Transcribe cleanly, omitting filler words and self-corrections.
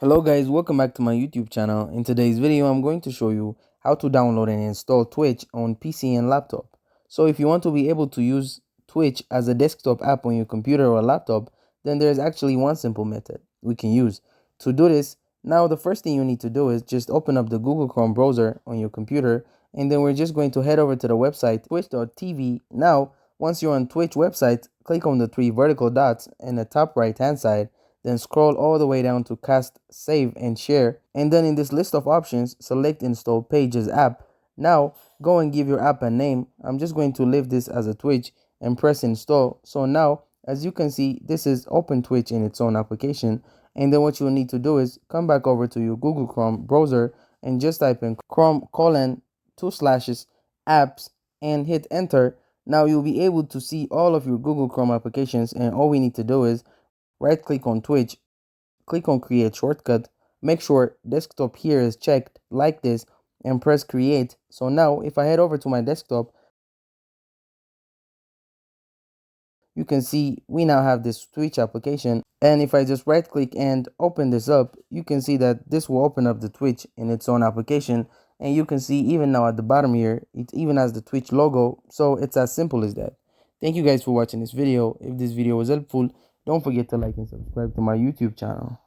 Hello guys, welcome back to my YouTube channel. In today's video, I'm going to show you how to download and install Twitch on PC and laptop. So if you want to be able to use Twitch as a desktop app on your computer or laptop, then there's actually one simple method we can use. To do this, now the first thing you need to do is just open up the Google Chrome browser on your computer, and then we're just going to head over to the website twitch.tv. Now, once you're on Twitch website, click on the three vertical dots in the top right hand side, then scroll all the way down to cast, save, and share. And then in this list of options, select install pages app. Now go and give your app a name. I'm just going to leave this as a Twitch and press install. So now, as you can see, this is Open Twitch in its own application. And then what you'll need to do is come back over to your Google Chrome browser and just type in Chrome colon two slashes apps and hit enter. Now you'll be able to see all of your Google Chrome applications, and all we need to do is right click on Twitch, click on create shortcut, make sure desktop here is checked like this, and press create. So now if I head over to my desktop, you can see we now have this Twitch application. And if I just right click and open this up, you can see that this will open up the Twitch in its own application. And you can see even now at the bottom here, it even has the Twitch logo. So it's as simple as that. Thank you guys for watching this video. If this video was helpful, don't forget to like and subscribe to my YouTube channel.